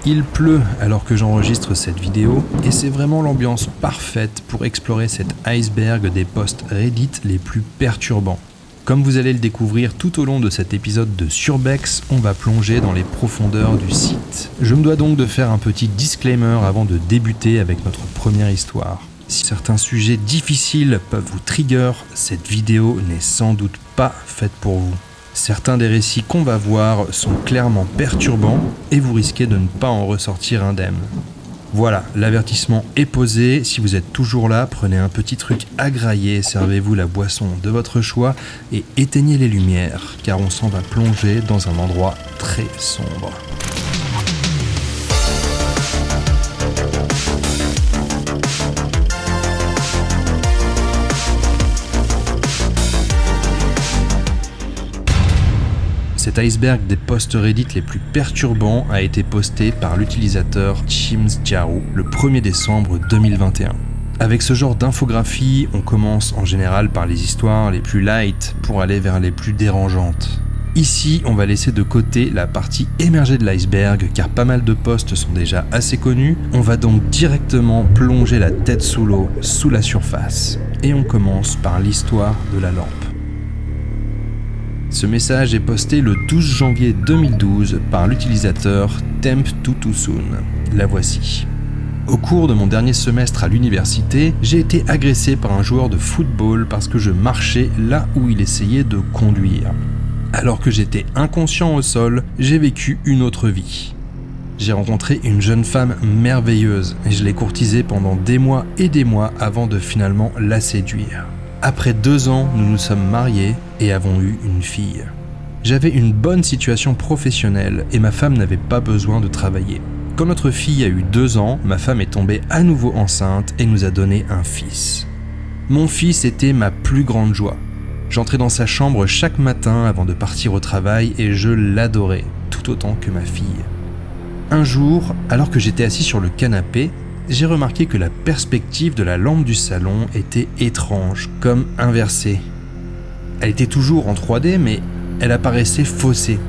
Il pleut alors que j'enregistre cette vidéo et c'est vraiment l'ambiance parfaite pour explorer cet iceberg des posts Reddit les plus perturbants. Comme vous allez le découvrir tout au long de cet épisode de Surbex, on va plonger dans les profondeurs du site. Je me dois donc de faire un petit disclaimer avant de débuter avec notre première histoire. Si certains sujets difficiles peuvent vous trigger, cette vidéo n'est sans doute pas faite pour vous. Certains des récits qu'on va voir sont clairement perturbants et vous risquez de ne pas en ressortir indemne. Voilà, l'avertissement est posé. Si vous êtes toujours là, prenez un petit truc à grailler, servez-vous la boisson de votre choix et éteignez les lumières, car on s'en va plonger dans un endroit très sombre. Cet iceberg des posts Reddit les plus perturbants a été posté par l'utilisateur Chimsjaru le 1er décembre 2021. Avec ce genre d'infographie, on commence en général par les histoires les plus light pour aller vers les plus dérangeantes. Ici, on va laisser de côté la partie émergée de l'iceberg car pas mal de posts sont déjà assez connus. On va donc directement plonger la tête sous l'eau, sous la surface. Et on commence par l'histoire de la lampe. Ce message est posté le 12 janvier 2012 par l'utilisateur Temp2Too. La voici. Au cours de mon dernier semestre à l'université, j'ai été agressé par un joueur de football parce que je marchais là où il essayait de conduire. Alors que j'étais inconscient au sol, j'ai vécu une autre vie. J'ai rencontré une jeune femme merveilleuse et je l'ai courtisée pendant des mois et des mois avant de finalement la séduire. Après 2 ans, nous nous sommes mariés et avons eu une fille. J'avais une bonne situation professionnelle et ma femme n'avait pas besoin de travailler. Quand notre fille a eu 2 ans, ma femme est tombée à nouveau enceinte et nous a donné un fils. Mon fils était ma plus grande joie. J'entrais dans sa chambre chaque matin avant de partir au travail et je l'adorais, tout autant que ma fille. Un jour, alors que j'étais assis sur le canapé, j'ai remarqué que la perspective de la lampe du salon était étrange, comme inversée. Elle était toujours en 3D, mais elle apparaissait faussée.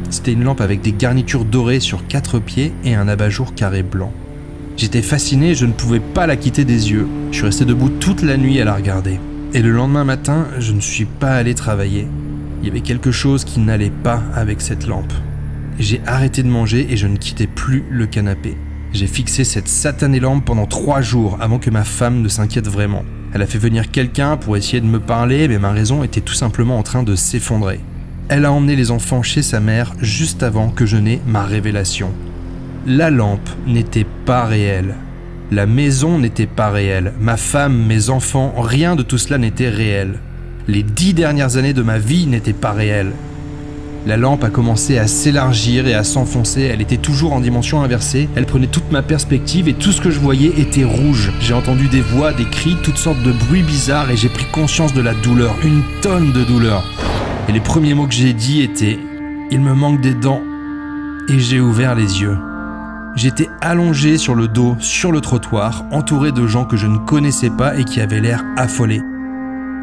C'était une lampe avec des garnitures dorées sur 4 pieds et un abat-jour carré blanc. J'étais fasciné, je ne pouvais pas la quitter des yeux. Je suis resté debout toute la nuit à la regarder. Et le lendemain matin, je ne suis pas allé travailler. Il y avait quelque chose qui n'allait pas avec cette lampe. J'ai arrêté de manger et je ne quittais plus le canapé. J'ai fixé cette satanée lampe pendant 3 jours avant que ma femme ne s'inquiète vraiment. Elle a fait venir quelqu'un pour essayer de me parler, mais ma raison était tout simplement en train de s'effondrer. Elle a emmené les enfants chez sa mère juste avant que je n'aie ma révélation. La lampe n'était pas réelle. La maison n'était pas réelle. Ma femme, mes enfants, rien de tout cela n'était réel. Les 10 dernières années de ma vie n'étaient pas réelles. La lampe a commencé à s'élargir et à s'enfoncer, elle était toujours en dimension inversée, elle prenait toute ma perspective et tout ce que je voyais était rouge. J'ai entendu des voix, des cris, toutes sortes de bruits bizarres et j'ai pris conscience de la douleur, une tonne de douleur. Et les premiers mots que j'ai dit étaient « Il me manque des dents » et j'ai ouvert les yeux. J'étais allongé sur le dos, sur le trottoir, entouré de gens que je ne connaissais pas et qui avaient l'air affolés.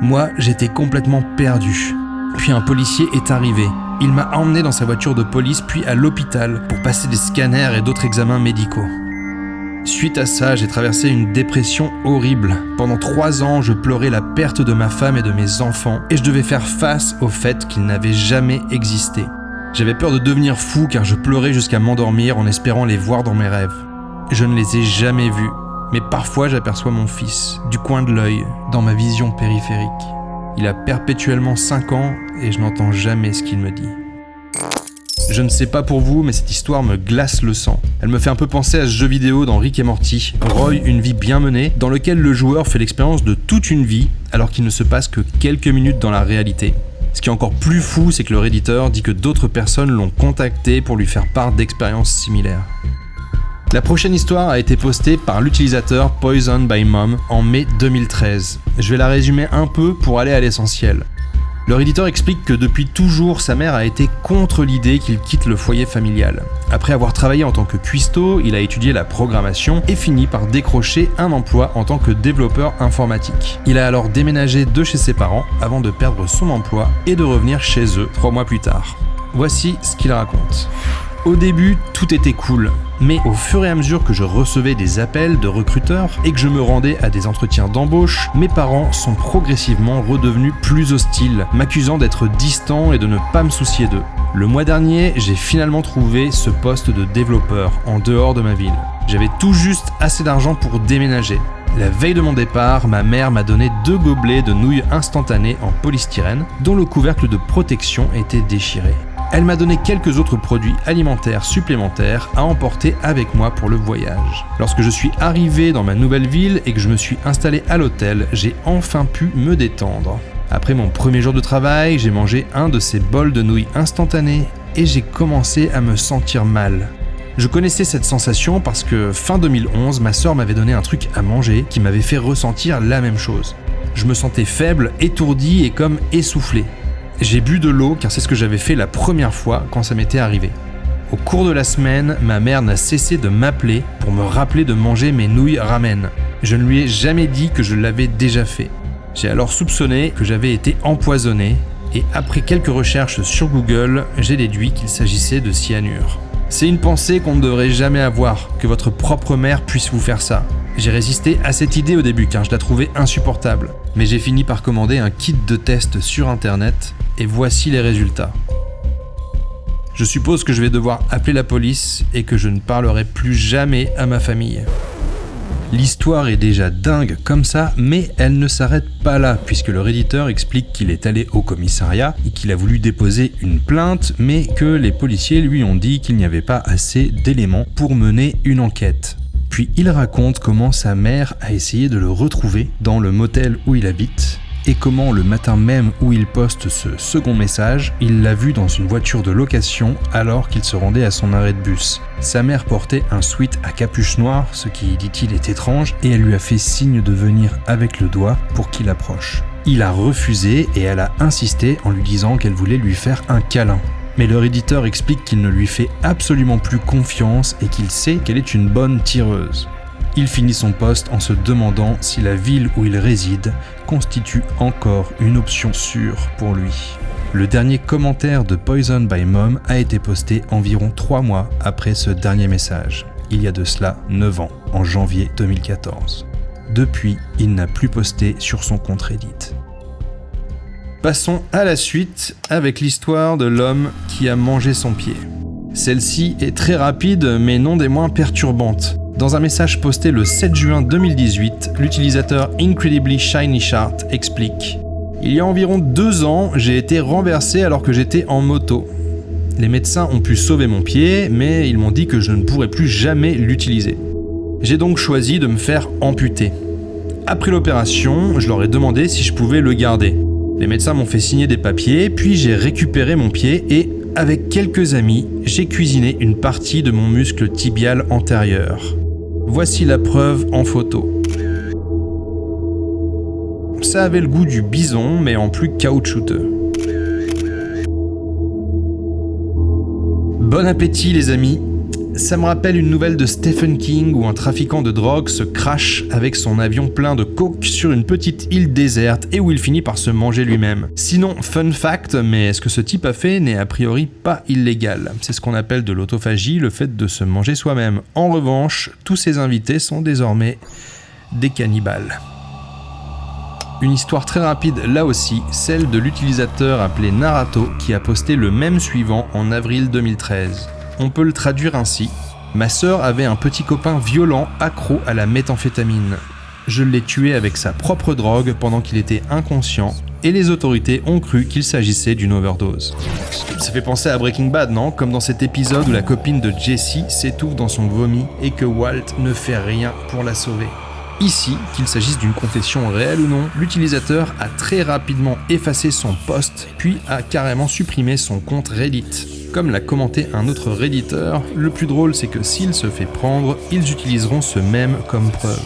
Moi, j'étais complètement perdu. Puis un policier est arrivé. Il m'a emmené dans sa voiture de police puis à l'hôpital pour passer des scanners et d'autres examens médicaux. Suite à ça, j'ai traversé une dépression horrible. Pendant 3 ans, je pleurais la perte de ma femme et de mes enfants et je devais faire face au fait qu'ils n'avaient jamais existé. J'avais peur de devenir fou car je pleurais jusqu'à m'endormir en espérant les voir dans mes rêves. Je ne les ai jamais vus, mais parfois j'aperçois mon fils, du coin de l'œil, dans ma vision périphérique. Il a perpétuellement 5 ans et je n'entends jamais ce qu'il me dit. Je ne sais pas pour vous, mais cette histoire me glace le sang. Elle me fait un peu penser à ce jeu vidéo dans Rick et Morty, Roy, une vie bien menée, dans lequel le joueur fait l'expérience de toute une vie, alors qu'il ne se passe que quelques minutes dans la réalité. Ce qui est encore plus fou, c'est que le Redditeur dit que d'autres personnes l'ont contacté pour lui faire part d'expériences similaires. La prochaine histoire a été postée par l'utilisateur Poison by Mom en mai 2013. Je vais la résumer un peu pour aller à l'essentiel. Le Redditeur explique que depuis toujours, sa mère a été contre l'idée qu'il quitte le foyer familial. Après avoir travaillé en tant que cuistot, il a étudié la programmation et fini par décrocher un emploi en tant que développeur informatique. Il a alors déménagé de chez ses parents avant de perdre son emploi et de revenir chez eux 3 mois plus tard. Voici ce qu'il raconte. Au début, tout était cool. Mais au fur et à mesure que je recevais des appels de recruteurs et que je me rendais à des entretiens d'embauche, mes parents sont progressivement redevenus plus hostiles, m'accusant d'être distant et de ne pas me soucier d'eux. Le mois dernier, j'ai finalement trouvé ce poste de développeur en dehors de ma ville. J'avais tout juste assez d'argent pour déménager. La veille de mon départ, ma mère m'a donné 2 gobelets de nouilles instantanées en polystyrène dont le couvercle de protection était déchiré. Elle m'a donné quelques autres produits alimentaires supplémentaires à emporter avec moi pour le voyage. Lorsque je suis arrivé dans ma nouvelle ville et que je me suis installé à l'hôtel, j'ai enfin pu me détendre. Après mon premier jour de travail, j'ai mangé un de ces bols de nouilles instantanées et j'ai commencé à me sentir mal. Je connaissais cette sensation parce que fin 2011, ma sœur m'avait donné un truc à manger qui m'avait fait ressentir la même chose. Je me sentais faible, étourdi et comme essoufflé. J'ai bu de l'eau car c'est ce que j'avais fait la première fois quand ça m'était arrivé. Au cours de la semaine, ma mère n'a cessé de m'appeler pour me rappeler de manger mes nouilles ramen. Je ne lui ai jamais dit que je l'avais déjà fait. J'ai alors soupçonné que j'avais été empoisonné et après quelques recherches sur Google, j'ai déduit qu'il s'agissait de cyanure. C'est une pensée qu'on ne devrait jamais avoir, que votre propre mère puisse vous faire ça. J'ai résisté à cette idée au début car je la trouvais insupportable. Mais j'ai fini par commander un kit de test sur internet et voici les résultats. Je suppose que je vais devoir appeler la police et que je ne parlerai plus jamais à ma famille. L'histoire est déjà dingue comme ça, mais elle ne s'arrête pas là, puisque le redditeur explique qu'il est allé au commissariat et qu'il a voulu déposer une plainte, mais que les policiers lui ont dit qu'il n'y avait pas assez d'éléments pour mener une enquête. Puis il raconte comment sa mère a essayé de le retrouver dans le motel où il habite, et comment le matin même où il poste ce second message, il l'a vu dans une voiture de location alors qu'il se rendait à son arrêt de bus. Sa mère portait un sweat à capuche noire, ce qui, dit-il, est étrange, et elle lui a fait signe de venir avec le doigt pour qu'il approche. Il a refusé et elle a insisté en lui disant qu'elle voulait lui faire un câlin. Mais le redditeur explique qu'il ne lui fait absolument plus confiance et qu'il sait qu'elle est une bonne tireuse. Il finit son poste en se demandant si la ville où il réside constitue encore une option sûre pour lui. Le dernier commentaire de Poison by Mom a été posté environ 3 mois après ce dernier message, il y a de cela 9 ans, en janvier 2014. Depuis, il n'a plus posté sur son compte Reddit. Passons à la suite avec l'histoire de l'homme qui a mangé son pied. Celle-ci est très rapide mais non des moins perturbante. Dans un message posté le 7 juin 2018, l'utilisateur Incredibly Shiny Chart explique « Il y a environ 2 ans, j'ai été renversé alors que j'étais en moto. Les médecins ont pu sauver mon pied, mais ils m'ont dit que je ne pourrais plus jamais l'utiliser. J'ai donc choisi de me faire amputer. Après l'opération, je leur ai demandé si je pouvais le garder. Les médecins m'ont fait signer des papiers, puis j'ai récupéré mon pied et, avec quelques amis, j'ai cuisiné une partie de mon muscle tibial antérieur. Voici la preuve en photo. Ça avait le goût du bison, mais en plus caoutchouteux. Bon appétit les amis. Ça me rappelle une nouvelle de Stephen King où un trafiquant de drogue se crache avec son avion plein de coke sur une petite île déserte et où il finit par se manger lui-même. Sinon, fun fact, mais ce que ce type a fait n'est a priori pas illégal. C'est ce qu'on appelle de l'autophagie, le fait de se manger soi-même. En revanche, tous ses invités sont désormais des cannibales. Une histoire très rapide là aussi, celle de l'utilisateur appelé Narato qui a posté le même suivant en avril 2013. On peut le traduire ainsi. Ma sœur avait un petit copain violent accro à la méthamphétamine. Je l'ai tué avec sa propre drogue pendant qu'il était inconscient et les autorités ont cru qu'il s'agissait d'une overdose. Ça fait penser à Breaking Bad, non ? Comme dans cet épisode où la copine de Jesse s'étouffe dans son vomi et que Walt ne fait rien pour la sauver. Ici, qu'il s'agisse d'une confession réelle ou non, l'utilisateur a très rapidement effacé son post puis a carrément supprimé son compte Reddit. Comme l'a commenté un autre redditeur, le plus drôle c'est que s'il se fait prendre, ils utiliseront ce même comme preuve.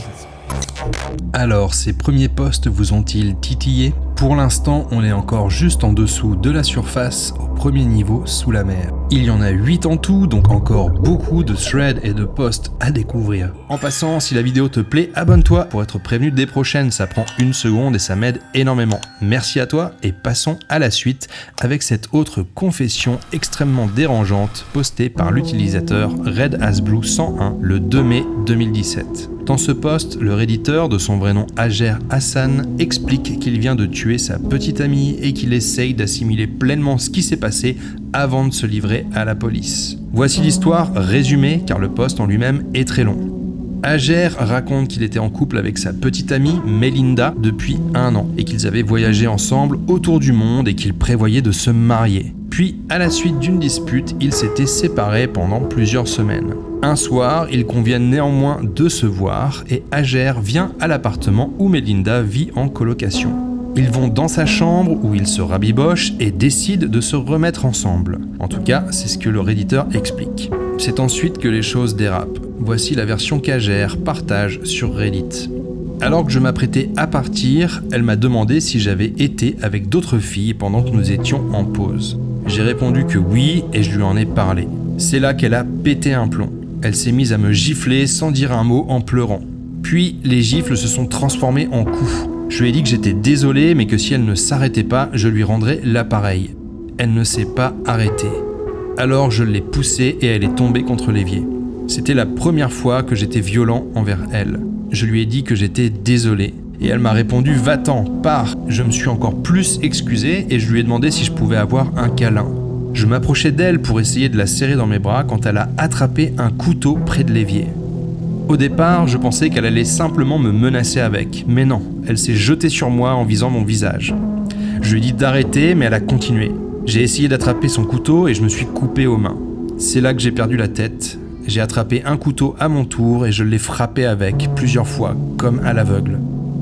Alors, ces premiers posts vous ont-ils titillé ? Pour l'instant, on est encore juste en dessous de la surface, au premier niveau sous la mer. Il y en a 8 en tout, donc encore beaucoup de threads et de posts à découvrir. En passant, si la vidéo te plaît, abonne-toi pour être prévenu des prochaines, ça prend 1 seconde et ça m'aide énormément. Merci à toi et passons à la suite avec cette autre confession extrêmement dérangeante postée par l'utilisateur RedAsBlue101 le 2 mai 2017. Dans ce post, le redditeur, de son vrai nom Ager Hassan, explique qu'il vient de tuer sa petite amie et qu'il essaye d'assimiler pleinement ce qui s'est passé avant de se livrer à la police. Voici l'histoire résumée car le post en lui-même est très long. Ager raconte qu'il était en couple avec sa petite amie Melinda depuis 1 an et qu'ils avaient voyagé ensemble autour du monde et qu'ils prévoyaient de se marier. Puis, à la suite d'une dispute, ils s'étaient séparés pendant plusieurs semaines. Un soir, ils conviennent néanmoins de se voir et Ager vient à l'appartement où Melinda vit en colocation. Ils vont dans sa chambre où ils se rabibochent et décident de se remettre ensemble. En tout cas, c'est ce que le redditeur explique. C'est ensuite que les choses dérapent. Voici la version qu'Ager partage sur Reddit. Alors que je m'apprêtais à partir, elle m'a demandé si j'avais été avec d'autres filles pendant que nous étions en pause. J'ai répondu que oui et je lui en ai parlé. C'est là qu'elle a pété un plomb. Elle s'est mise à me gifler sans dire un mot en pleurant. Puis les gifles se sont transformées en coups. Je lui ai dit que j'étais désolé mais que si elle ne s'arrêtait pas, je lui rendrais l'appareil. Elle ne s'est pas arrêtée. Alors je l'ai poussée et elle est tombée contre l'évier. C'était la première fois que j'étais violent envers elle. Je lui ai dit que j'étais désolé. Et elle m'a répondu « Va-t'en, pars !» Je me suis encore plus excusé et je lui ai demandé si je pouvais avoir un câlin. Je m'approchais d'elle pour essayer de la serrer dans mes bras quand elle a attrapé un couteau près de l'évier. Au départ, je pensais qu'elle allait simplement me menacer avec, mais non, elle s'est jetée sur moi en visant mon visage. Je lui ai dit d'arrêter, mais elle a continué. J'ai essayé d'attraper son couteau et je me suis coupé aux mains. C'est là que j'ai perdu la tête. J'ai attrapé un couteau à mon tour et je l'ai frappé avec plusieurs fois, comme à l'aveugle.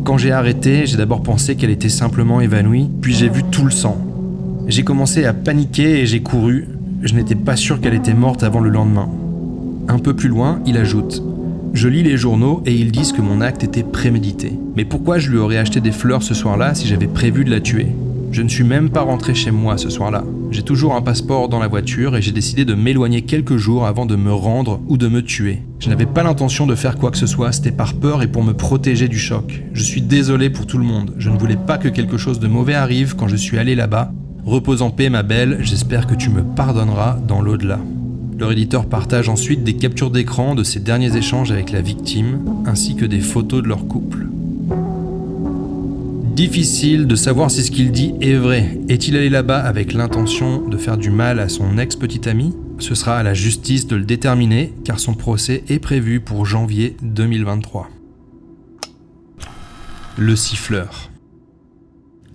Quand j'ai arrêté, j'ai d'abord pensé qu'elle était simplement évanouie, puis j'ai vu tout le sang. J'ai commencé à paniquer et j'ai couru. Je n'étais pas sûr qu'elle était morte avant le lendemain. Un peu plus loin, il ajoute « Je lis les journaux et ils disent que mon acte était prémédité. Mais pourquoi je lui aurais acheté des fleurs ce soir-là si j'avais prévu de la tuer ? Je ne suis même pas rentré chez moi ce soir-là. J'ai toujours un passeport dans la voiture et j'ai décidé de m'éloigner quelques jours avant de me rendre ou de me tuer. Je n'avais pas l'intention de faire quoi que ce soit, c'était par peur et pour me protéger du choc. Je suis désolé pour tout le monde. Je ne voulais pas que quelque chose de mauvais arrive quand je suis allé là-bas. Repose en paix ma belle, j'espère que tu me pardonneras dans l'au-delà. Le redditeur partage ensuite des captures d'écran de ses derniers échanges avec la victime, ainsi que des photos de leur couple. Difficile de savoir si ce qu'il dit est vrai. Est-il allé là-bas avec l'intention de faire du mal à son ex-petite amie ? Ce sera à la justice de le déterminer, car son procès est prévu pour janvier 2023. Le siffleur.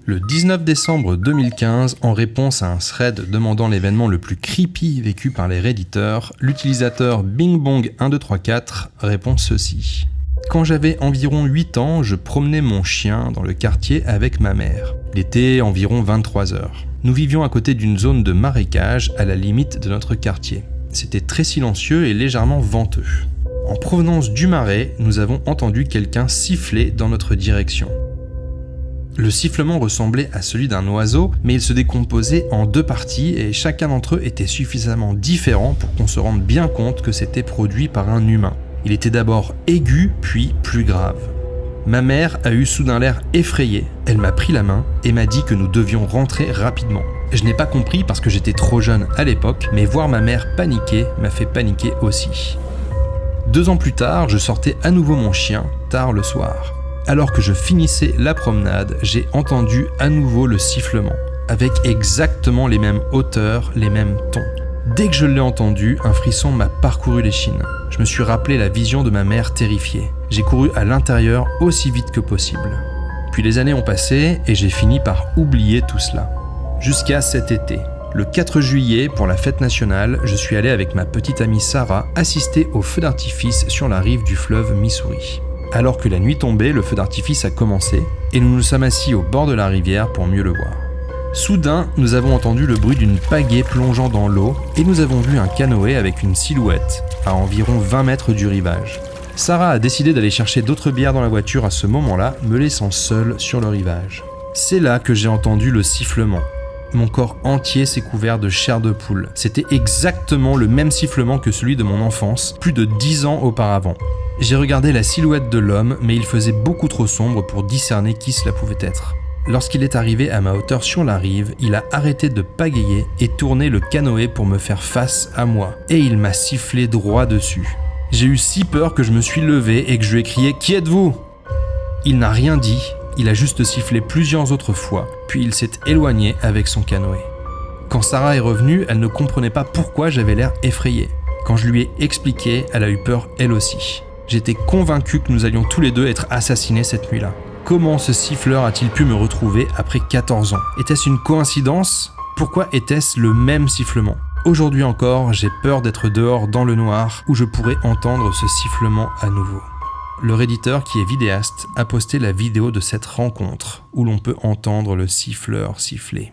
Le 19 décembre 2015, en réponse à un thread demandant l'événement le plus creepy vécu par les redditeurs, l'utilisateur BingBong1234 répond ceci. Quand j'avais environ 8 ans, je promenais mon chien dans le quartier avec ma mère. Il était environ 23h. Nous vivions à côté d'une zone de marécage à la limite de notre quartier. C'était très silencieux et légèrement venteux. En provenance du marais, nous avons entendu quelqu'un siffler dans notre direction. Le sifflement ressemblait à celui d'un oiseau, mais il se décomposait en 2 parties et chacun d'entre eux était suffisamment différent pour qu'on se rende bien compte que c'était produit par un humain. Il était d'abord aigu, puis plus grave. Ma mère a eu soudain l'air effrayée. Elle m'a pris la main et m'a dit que nous devions rentrer rapidement. Je n'ai pas compris parce que j'étais trop jeune à l'époque, mais voir ma mère paniquer m'a fait paniquer aussi. 2 ans plus tard, je sortais à nouveau mon chien, tard le soir. Alors que je finissais la promenade, j'ai entendu à nouveau le sifflement, avec exactement les mêmes hauteurs, les mêmes tons. Dès que je l'ai entendu, un frisson m'a parcouru l'échine. Je me suis rappelé la vision de ma mère terrifiée. J'ai couru à l'intérieur aussi vite que possible. Puis les années ont passé et j'ai fini par oublier tout cela. Jusqu'à cet été. Le 4 juillet, pour la fête nationale, je suis allé avec ma petite amie Sarah assister au feu d'artifice sur la rive du fleuve Missouri. Alors que la nuit tombait, le feu d'artifice a commencé et nous nous sommes assis au bord de la rivière pour mieux le voir. Soudain, nous avons entendu le bruit d'une pagaie plongeant dans l'eau et nous avons vu un canoë avec une silhouette à environ 20 mètres du rivage. Sarah a décidé d'aller chercher d'autres bières dans la voiture à ce moment-là, me laissant seul sur le rivage. C'est là que j'ai entendu le sifflement. mon corps entier s'est couvert de chair de poule. C'était exactement le même sifflement que celui de mon enfance, plus de 10 ans auparavant. J'ai regardé la silhouette de l'homme, mais il faisait beaucoup trop sombre pour discerner qui cela pouvait être. Lorsqu'il est arrivé à ma hauteur sur la rive, il a arrêté de pagayer et tourné le canoë pour me faire face à moi. Et il m'a sifflé droit dessus. J'ai eu si peur que je me suis levé et que je lui ai crié « Qui êtes-vous » Il n'a rien dit, il a juste sifflé plusieurs autres fois, puis il s'est éloigné avec son canoë. Quand Sarah est revenue, elle ne comprenait pas pourquoi j'avais l'air effrayé. Quand je lui ai expliqué, elle a eu peur elle aussi. J'étais convaincu que nous allions tous les deux être assassinés cette nuit-là. Comment ce siffleur a-t-il pu me retrouver après 14 ans ? Était-ce une coïncidence ? Pourquoi était-ce le même sifflement ? Aujourd'hui encore, j'ai peur d'être dehors dans le noir où je pourrais entendre ce sifflement à nouveau. Le Redditeur, qui est vidéaste, a posté la vidéo de cette rencontre où l'on peut entendre le siffleur siffler.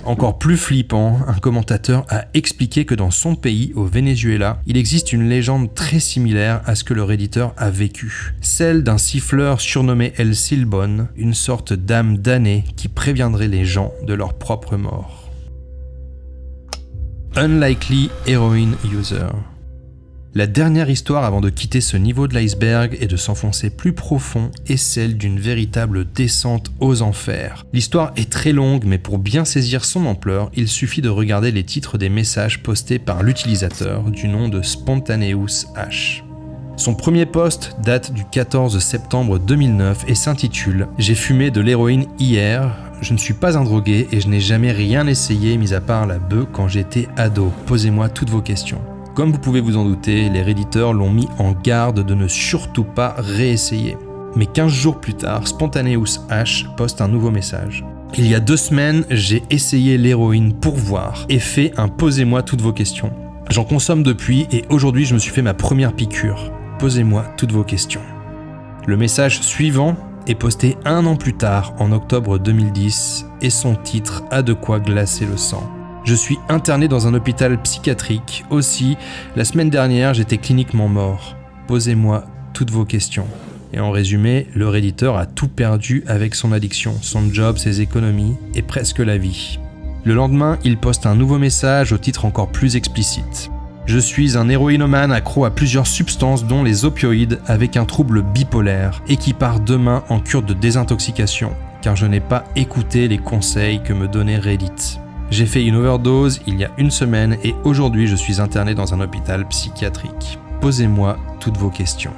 Encore plus flippant, un commentateur a expliqué que dans son pays, au Venezuela, il existe une légende très similaire à ce que le Redditeur a vécu. Celle d'un siffleur surnommé El Silbón, une sorte d'âme damnée qui préviendrait les gens de leur propre mort. Unlikely Heroin User. La dernière histoire avant de quitter ce niveau de l'iceberg et de s'enfoncer plus profond est celle d'une véritable descente aux enfers. L'histoire est très longue, mais pour bien saisir son ampleur, il suffit de regarder les titres des messages postés par l'utilisateur du nom de Spontaneous H. Son premier post date du 14 septembre 2009 et s'intitule « J'ai fumé de l'héroïne hier, je ne suis pas un drogué et je n'ai jamais rien essayé mis à part la bœuf quand j'étais ado. Posez-moi toutes vos questions. » Comme vous pouvez vous en douter, les Redditeurs l'ont mis en garde de ne surtout pas réessayer. Mais 15 jours plus tard, Spontaneous H poste un nouveau message. Il y a 2 semaines, j'ai essayé l'héroïne pour voir et fait un « Posez-moi toutes vos questions ». J'en consomme depuis et aujourd'hui je me suis fait ma première piqûre. Posez-moi toutes vos questions. Le message suivant est posté 1 an plus tard, en octobre 2010, et son titre a de quoi glacer le sang. Je suis interné dans un hôpital psychiatrique. Aussi, la semaine dernière, j'étais cliniquement mort. Posez-moi toutes vos questions. Et en résumé, le Redditeur a tout perdu avec son addiction, son job, ses économies et presque la vie. Le lendemain, il poste un nouveau message au titre encore plus explicite. Je suis un héroïnomane accro à plusieurs substances dont les opioïdes avec un trouble bipolaire et qui part demain en cure de désintoxication car je n'ai pas écouté les conseils que me donnait Reddit. J'ai fait une overdose il y a 1 semaine et aujourd'hui je suis interné dans un hôpital psychiatrique. Posez-moi toutes vos questions.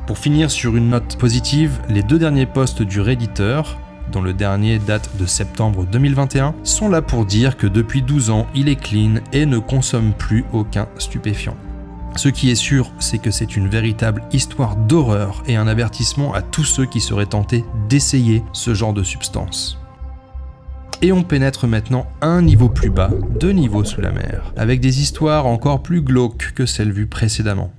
Pour finir sur une note positive, les 2 derniers posts du Redditeur, dont le dernier date de septembre 2021, sont là pour dire que depuis 12 ans, il est clean et ne consomme plus aucun stupéfiant. Ce qui est sûr, c'est que c'est une véritable histoire d'horreur et un avertissement à tous ceux qui seraient tentés d'essayer ce genre de substance. Et on pénètre maintenant un niveau plus bas, 2 niveaux sous la mer, avec des histoires encore plus glauques que celles vues précédemment.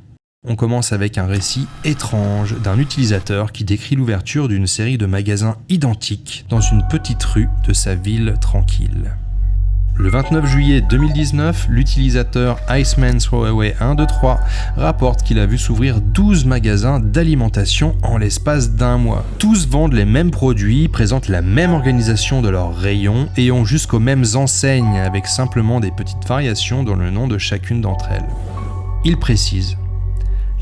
On commence avec un récit étrange d'un utilisateur qui décrit l'ouverture d'une série de magasins identiques dans une petite rue de sa ville tranquille. Le 29 juillet 2019, l'utilisateur Iceman Throwaway 123 rapporte qu'il a vu s'ouvrir 12 magasins d'alimentation en l'espace d'1 mois. Tous vendent les mêmes produits, présentent la même organisation de leurs rayons et ont jusqu'aux mêmes enseignes avec simplement des petites variations dans le nom de chacune d'entre elles. Il précise: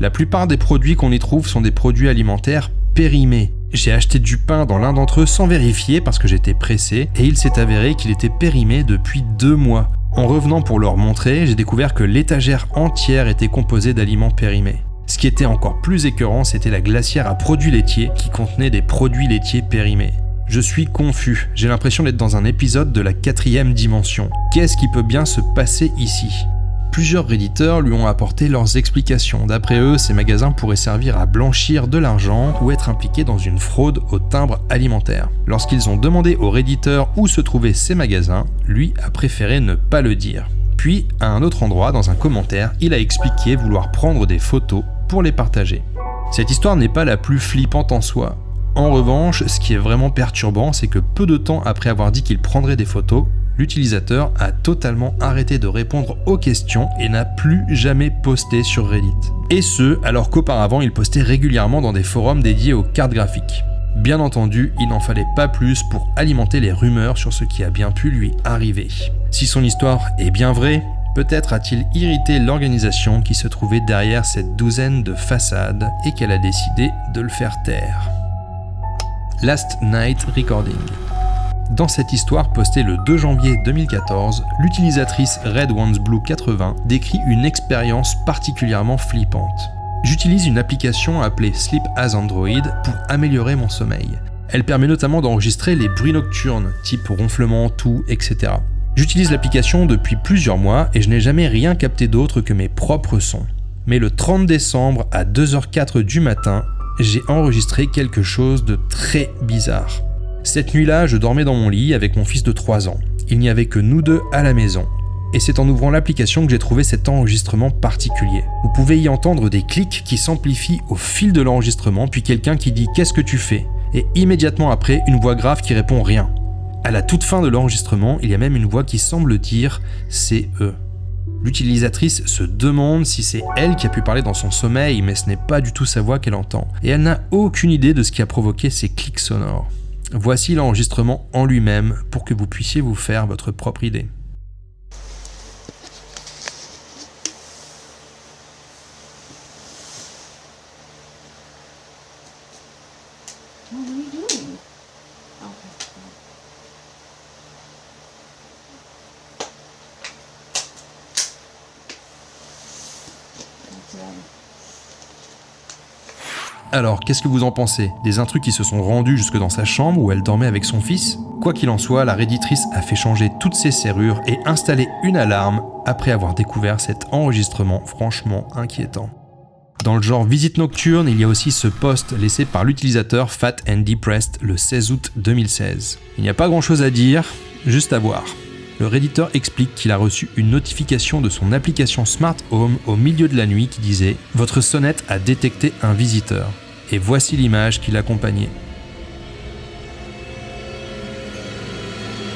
la plupart des produits qu'on y trouve sont des produits alimentaires périmés. J'ai acheté du pain dans l'un d'entre eux sans vérifier parce que j'étais pressé et il s'est avéré qu'il était périmé depuis 2 mois. En revenant pour leur montrer, j'ai découvert que l'étagère entière était composée d'aliments périmés. Ce qui était encore plus écœurant, c'était la glacière à produits laitiers qui contenait des produits laitiers périmés. Je suis confus, j'ai l'impression d'être dans un épisode de la 4e dimension. Qu'est-ce qui peut bien se passer ici ? Plusieurs Redditeurs lui ont apporté leurs explications. D'après eux, ces magasins pourraient servir à blanchir de l'argent ou être impliqués dans une fraude au timbre alimentaire. Lorsqu'ils ont demandé au Redditeur où se trouvaient ces magasins, lui a préféré ne pas le dire. Puis, à un autre endroit, dans un commentaire, il a expliqué vouloir prendre des photos pour les partager. Cette histoire n'est pas la plus flippante en soi. En revanche, ce qui est vraiment perturbant, c'est que peu de temps après avoir dit qu'il prendrait des photos, l'utilisateur a totalement arrêté de répondre aux questions et n'a plus jamais posté sur Reddit. Et ce, alors qu'auparavant il postait régulièrement dans des forums dédiés aux cartes graphiques. Bien entendu, il n'en fallait pas plus pour alimenter les rumeurs sur ce qui a bien pu lui arriver. Si son histoire est bien vraie, peut-être a-t-il irrité l'organisation qui se trouvait derrière cette douzaine de façades et qu'elle a décidé de le faire taire. Last Night Recording. Dans cette histoire postée le 2 janvier 2014, l'utilisatrice RedOnesBlue80 décrit une expérience particulièrement flippante. J'utilise une application appelée Sleep as Android pour améliorer mon sommeil. Elle permet notamment d'enregistrer les bruits nocturnes, type ronflement, toux, etc. J'utilise l'application depuis plusieurs mois et je n'ai jamais rien capté d'autre que mes propres sons. Mais le 30 décembre à 2h04 du matin, j'ai enregistré quelque chose de très bizarre. Cette nuit-là, je dormais dans mon lit avec mon fils de 3 ans. Il n'y avait que nous deux à la maison. Et c'est en ouvrant l'application que j'ai trouvé cet enregistrement particulier. Vous pouvez y entendre des clics qui s'amplifient au fil de l'enregistrement, puis quelqu'un qui dit « Qu'est-ce que tu fais ?» et immédiatement après, une voix grave qui répond « Rien ». À la toute fin de l'enregistrement, il y a même une voix qui semble dire « C'est eux ». L'utilisatrice se demande si c'est elle qui a pu parler dans son sommeil, mais ce n'est pas du tout sa voix qu'elle entend. Et elle n'a aucune idée de ce qui a provoqué ces clics sonores. Voici l'enregistrement en lui-même pour que vous puissiez vous faire votre propre idée. What are you doing? Okay. Alors, qu'est-ce que vous en pensez? Des intrus qui se sont rendus jusque dans sa chambre où elle dormait avec son fils? Quoi qu'il en soit, la redditrice a fait changer toutes ses serrures et installé une alarme après avoir découvert cet enregistrement franchement inquiétant. Dans le genre visite nocturne, il y a aussi ce post laissé par l'utilisateur Fat and Depressed le 16 août 2016. Il n'y a pas grand chose à dire, juste à voir. Le redditeur explique qu'il a reçu une notification de son application Smart Home au milieu de la nuit qui disait « Votre sonnette a détecté un visiteur ». Et voici l'image qui l'accompagnait.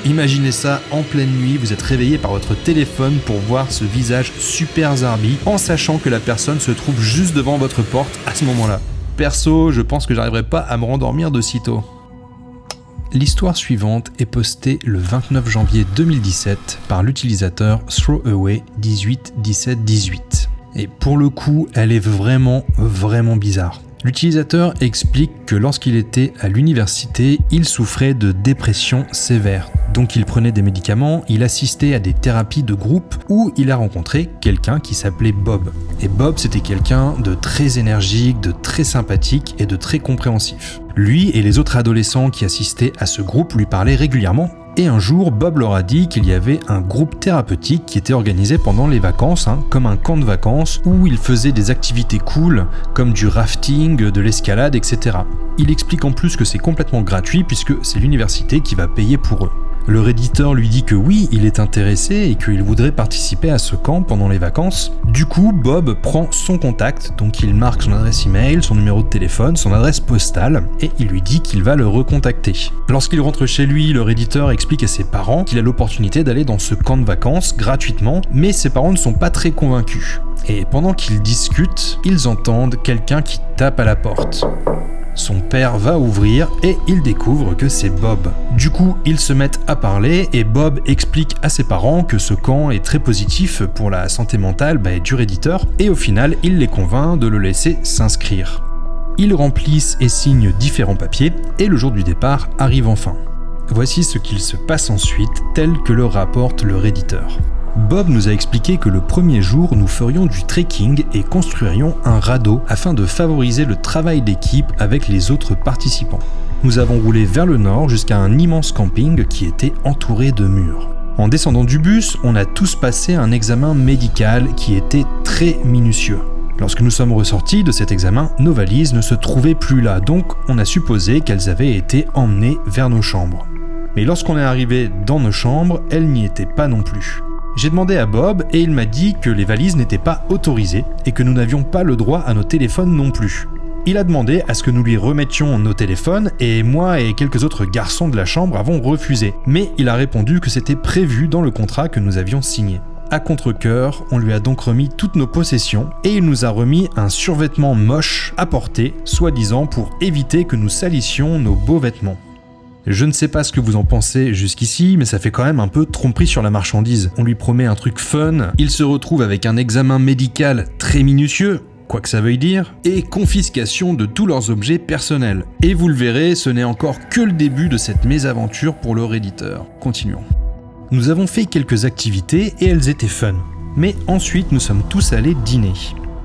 Imaginez ça, en pleine nuit, vous êtes réveillé par votre téléphone pour voir ce visage super zarbi, en sachant que la personne se trouve juste devant votre porte à ce moment-là. Perso, je pense que j'arriverai pas à me rendormir de sitôt. L'histoire suivante est postée le 29 janvier 2017 par l'utilisateur Throwaway181718. Et pour le coup, elle est vraiment bizarre. L'utilisateur explique que lorsqu'il était à l'université, il souffrait de dépression sévère. Donc il prenait des médicaments, il assistait à des thérapies de groupe où il a rencontré quelqu'un qui s'appelait Bob. Et Bob, c'était quelqu'un de très énergique, de très sympathique et de très compréhensif. Lui et les autres adolescents qui assistaient à ce groupe lui parlaient régulièrement. Et un jour, Bob leur a dit qu'il y avait un groupe thérapeutique qui était organisé pendant les vacances, comme un camp de vacances, où ils faisaient des activités cool, comme du rafting, de l'escalade, etc. Il explique en plus que c'est complètement gratuit puisque c'est l'université qui va payer pour eux. Le redditeur lui dit que oui, il est intéressé et qu'il voudrait participer à ce camp pendant les vacances. Du coup, Bob prend son contact, donc il marque son adresse email, son numéro de téléphone, son adresse postale, et il lui dit qu'il va le recontacter. Lorsqu'il rentre chez lui, le redditeur explique à ses parents qu'il a l'opportunité d'aller dans ce camp de vacances gratuitement, mais ses parents ne sont pas très convaincus. Et pendant qu'ils discutent, ils entendent quelqu'un qui tape à la porte. Son père va ouvrir et il découvre que c'est Bob. Du coup, ils se mettent à parler et Bob explique à ses parents que ce camp est très positif pour la santé mentale du redditeur et au final, il les convainc de le laisser s'inscrire. Ils remplissent et signent différents papiers et le jour du départ arrive enfin. Voici ce qu'il se passe ensuite, tel que le rapporte le redditeur. Bob nous a expliqué que le premier jour, nous ferions du trekking et construirions un radeau afin de favoriser le travail d'équipe avec les autres participants. Nous avons roulé vers le nord jusqu'à un immense camping qui était entouré de murs. En descendant du bus, on a tous passé un examen médical qui était très minutieux. Lorsque nous sommes ressortis de cet examen, nos valises ne se trouvaient plus là, donc on a supposé qu'elles avaient été emmenées vers nos chambres. Mais lorsqu'on est arrivé dans nos chambres, elles n'y étaient pas non plus. J'ai demandé à Bob et il m'a dit que les valises n'étaient pas autorisées et que nous n'avions pas le droit à nos téléphones non plus. Il a demandé à ce que nous lui remettions nos téléphones et moi et quelques autres garçons de la chambre avons refusé. Mais il a répondu que c'était prévu dans le contrat que nous avions signé. À contre-cœur, on lui a donc remis toutes nos possessions et il nous a remis un survêtement moche à porter, soi-disant pour éviter que nous salissions nos beaux vêtements. Je ne sais pas ce que vous en pensez jusqu'ici, mais ça fait quand même un peu tromperie sur la marchandise. On lui promet un truc fun, il se retrouve avec un examen médical très minutieux, quoi que ça veuille dire, et confiscation de tous leurs objets personnels. Et vous le verrez, ce n'est encore que le début de cette mésaventure pour leur éditeur. Continuons. Nous avons fait quelques activités et elles étaient fun. Mais ensuite, nous sommes tous allés dîner.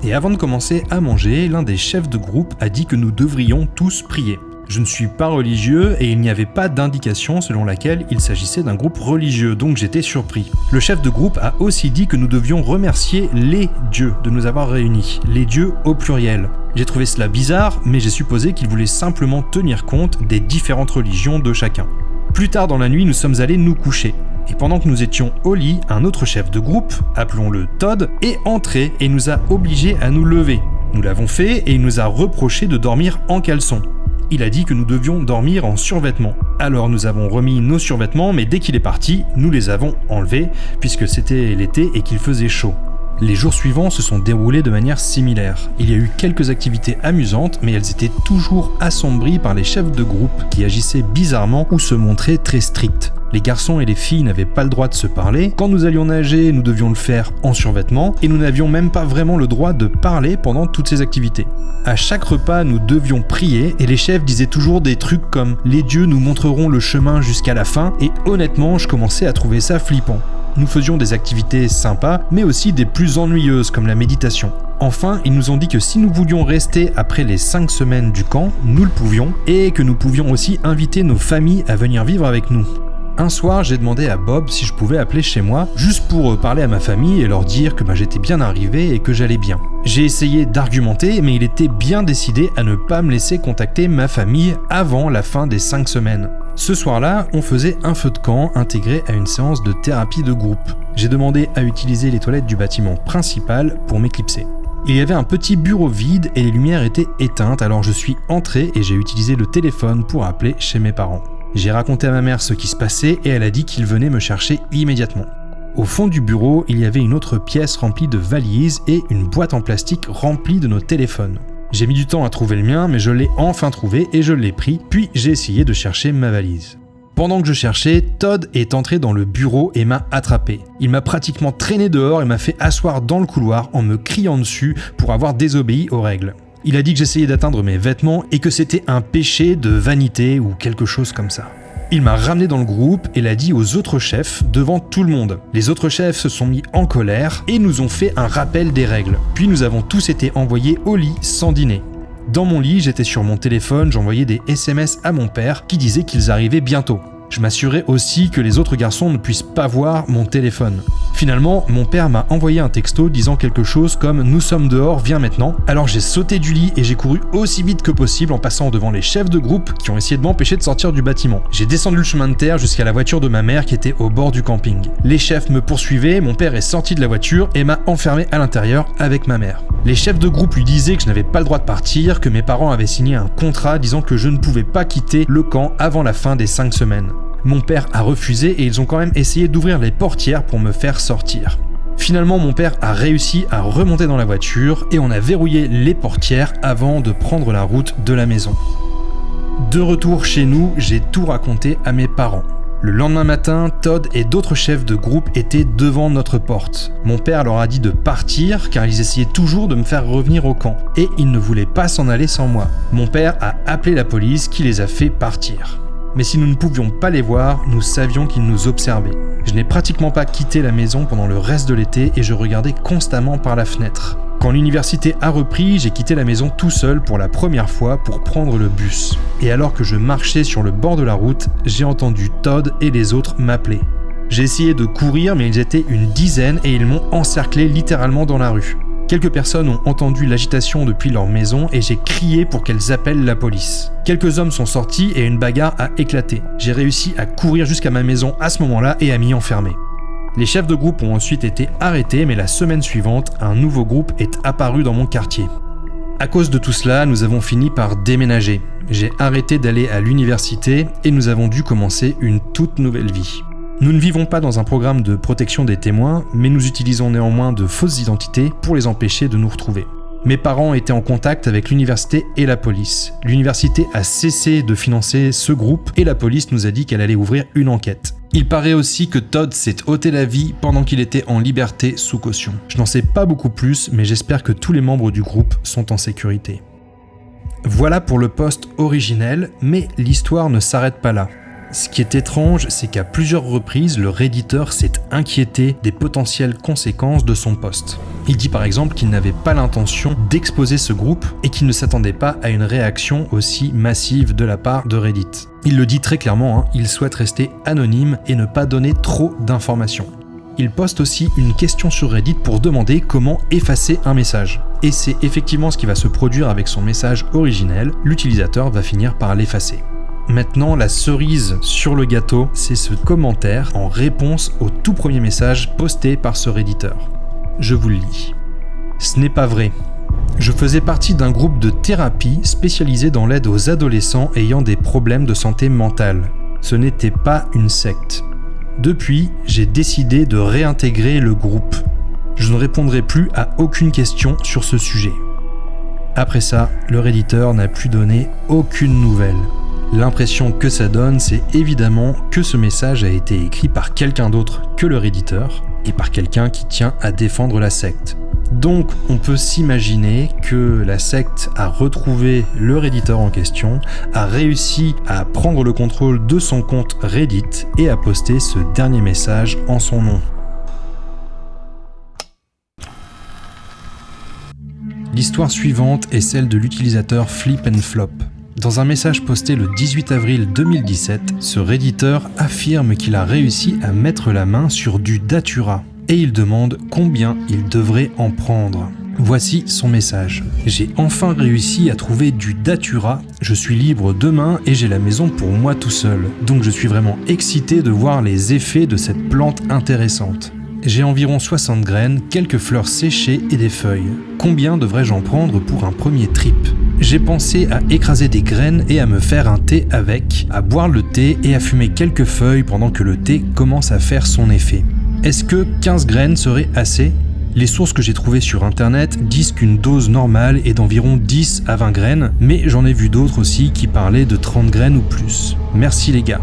Et avant de commencer à manger, l'un des chefs de groupe a dit que nous devrions tous prier. Je ne suis pas religieux et il n'y avait pas d'indication selon laquelle il s'agissait d'un groupe religieux, donc j'étais surpris. Le chef de groupe a aussi dit que nous devions remercier les dieux de nous avoir réunis, les dieux au pluriel. J'ai trouvé cela bizarre, mais j'ai supposé qu'il voulait simplement tenir compte des différentes religions de chacun. Plus tard dans la nuit, nous sommes allés nous coucher. Et pendant que nous étions au lit, un autre chef de groupe, appelons-le Todd, est entré et nous a obligés à nous lever. Nous l'avons fait et il nous a reproché de dormir en caleçon. Il a dit que nous devions dormir en survêtement. Alors nous avons remis nos survêtements, mais dès qu'il est parti, nous les avons enlevés, puisque c'était l'été et qu'il faisait chaud. Les jours suivants se sont déroulés de manière similaire. Il y a eu quelques activités amusantes, mais elles étaient toujours assombries par les chefs de groupe qui agissaient bizarrement ou se montraient très stricts. Les garçons et les filles n'avaient pas le droit de se parler. Quand nous allions nager, nous devions le faire en survêtement et nous n'avions même pas vraiment le droit de parler pendant toutes ces activités. À chaque repas, nous devions prier et les chefs disaient toujours des trucs comme « Les dieux nous montreront le chemin jusqu'à la fin » et honnêtement, je commençais à trouver ça flippant. Nous faisions des activités sympas, mais aussi des plus ennuyeuses comme la méditation. Enfin, ils nous ont dit que si nous voulions rester après les 5 semaines du camp, nous le pouvions, et que nous pouvions aussi inviter nos familles à venir vivre avec nous. Un soir, j'ai demandé à Bob si je pouvais appeler chez moi, juste pour parler à ma famille et leur dire que j'étais bien arrivé et que j'allais bien. J'ai essayé d'argumenter, mais il était bien décidé à ne pas me laisser contacter ma famille avant la fin des 5 semaines. Ce soir-là, on faisait un feu de camp intégré à une séance de thérapie de groupe. J'ai demandé à utiliser les toilettes du bâtiment principal pour m'éclipser. Il y avait un petit bureau vide et les lumières étaient éteintes, alors je suis entré et j'ai utilisé le téléphone pour appeler chez mes parents. J'ai raconté à ma mère ce qui se passait et elle a dit qu'il venait me chercher immédiatement. Au fond du bureau, il y avait une autre pièce remplie de valises et une boîte en plastique remplie de nos téléphones. J'ai mis du temps à trouver le mien, mais je l'ai enfin trouvé et je l'ai pris, puis j'ai essayé de chercher ma valise. Pendant que je cherchais, Todd est entré dans le bureau et m'a attrapé. Il m'a pratiquement traîné dehors et m'a fait asseoir dans le couloir en me criant dessus pour avoir désobéi aux règles. Il a dit que j'essayais d'atteindre mes vêtements et que c'était un péché de vanité ou quelque chose comme ça. Il m'a ramené dans le groupe et l'a dit aux autres chefs devant tout le monde. Les autres chefs se sont mis en colère et nous ont fait un rappel des règles. Puis nous avons tous été envoyés au lit sans dîner. Dans mon lit, j'étais sur mon téléphone, j'envoyais des SMS à mon père qui disait qu'ils arrivaient bientôt. Je m'assurais aussi que les autres garçons ne puissent pas voir mon téléphone. Finalement, mon père m'a envoyé un texto disant quelque chose comme « Nous sommes dehors, viens maintenant ». Alors j'ai sauté du lit et j'ai couru aussi vite que possible en passant devant les chefs de groupe qui ont essayé de m'empêcher de sortir du bâtiment. J'ai descendu le chemin de terre jusqu'à la voiture de ma mère qui était au bord du camping. Les chefs me poursuivaient, mon père est sorti de la voiture et m'a enfermé à l'intérieur avec ma mère. Les chefs de groupe lui disaient que je n'avais pas le droit de partir, que mes parents avaient signé un contrat disant que je ne pouvais pas quitter le camp avant la fin des 5 semaines. Mon père a refusé et ils ont quand même essayé d'ouvrir les portières pour me faire sortir. Finalement, mon père a réussi à remonter dans la voiture et on a verrouillé les portières avant de prendre la route de la maison. De retour chez nous, j'ai tout raconté à mes parents. Le lendemain matin, Todd et d'autres chefs de groupe étaient devant notre porte. Mon père leur a dit de partir car ils essayaient toujours de me faire revenir au camp et ils ne voulaient pas s'en aller sans moi. Mon père a appelé la police qui les a fait partir. Mais si nous ne pouvions pas les voir, nous savions qu'ils nous observaient. Je n'ai pratiquement pas quitté la maison pendant le reste de l'été et je regardais constamment par la fenêtre. Quand l'université a repris, j'ai quitté la maison tout seul pour la première fois pour prendre le bus. Et alors que je marchais sur le bord de la route, j'ai entendu Todd et les autres m'appeler. J'ai essayé de courir mais ils étaient une dizaine et ils m'ont encerclé littéralement dans la rue. Quelques personnes ont entendu l'agitation depuis leur maison et j'ai crié pour qu'elles appellent la police. Quelques hommes sont sortis et une bagarre a éclaté. J'ai réussi à courir jusqu'à ma maison à ce moment-là et à m'y enfermer. Les chefs de groupe ont ensuite été arrêtés, mais la semaine suivante, un nouveau groupe est apparu dans mon quartier. À cause de tout cela, nous avons fini par déménager. J'ai arrêté d'aller à l'université et nous avons dû commencer une toute nouvelle vie. Nous ne vivons pas dans un programme de protection des témoins, mais nous utilisons néanmoins de fausses identités pour les empêcher de nous retrouver. Mes parents étaient en contact avec l'université et la police. L'université a cessé de financer ce groupe et la police nous a dit qu'elle allait ouvrir une enquête. Il paraît aussi que Todd s'est ôté la vie pendant qu'il était en liberté sous caution. Je n'en sais pas beaucoup plus, mais j'espère que tous les membres du groupe sont en sécurité. Voilà pour le post originel, mais l'histoire ne s'arrête pas là. Ce qui est étrange, c'est qu'à plusieurs reprises, le redditeur s'est inquiété des potentielles conséquences de son post. Il dit par exemple qu'il n'avait pas l'intention d'exposer ce groupe et qu'il ne s'attendait pas à une réaction aussi massive de la part de Reddit. Il le dit très clairement, il souhaite rester anonyme et ne pas donner trop d'informations. Il poste aussi une question sur Reddit pour demander comment effacer un message. Et c'est effectivement ce qui va se produire avec son message originel, l'utilisateur va finir par l'effacer. Maintenant, la cerise sur le gâteau, c'est ce commentaire en réponse au tout premier message posté par ce redditeur. Je vous le lis. Ce n'est pas vrai. Je faisais partie d'un groupe de thérapie spécialisé dans l'aide aux adolescents ayant des problèmes de santé mentale. Ce n'était pas une secte. Depuis, j'ai décidé de réintégrer le groupe. Je ne répondrai plus à aucune question sur ce sujet. Après ça, le redditeur n'a plus donné aucune nouvelle. L'impression que ça donne, c'est évidemment que ce message a été écrit par quelqu'un d'autre que le redditeur et par quelqu'un qui tient à défendre la secte. Donc on peut s'imaginer que la secte a retrouvé le redditeur en question, a réussi à prendre le contrôle de son compte Reddit et a posté ce dernier message en son nom. L'histoire suivante est celle de l'utilisateur Flip and Flop. Dans un message posté le 18 avril 2017, ce redditeur affirme qu'il a réussi à mettre la main sur du datura et il demande combien il devrait en prendre. Voici son message. J'ai enfin réussi à trouver du datura, je suis libre demain et j'ai la maison pour moi tout seul. Donc je suis vraiment excité de voir les effets de cette plante intéressante. J'ai environ 60 graines, quelques fleurs séchées et des feuilles. Combien devrais-je en prendre pour un premier trip ? J'ai pensé à écraser des graines et à me faire un thé avec, à boire le thé et à fumer quelques feuilles pendant que le thé commence à faire son effet. Est-ce que 15 graines serait assez ? Les sources que j'ai trouvées sur internet disent qu'une dose normale est d'environ 10 à 20 graines, mais j'en ai vu d'autres aussi qui parlaient de 30 graines ou plus. Merci les gars.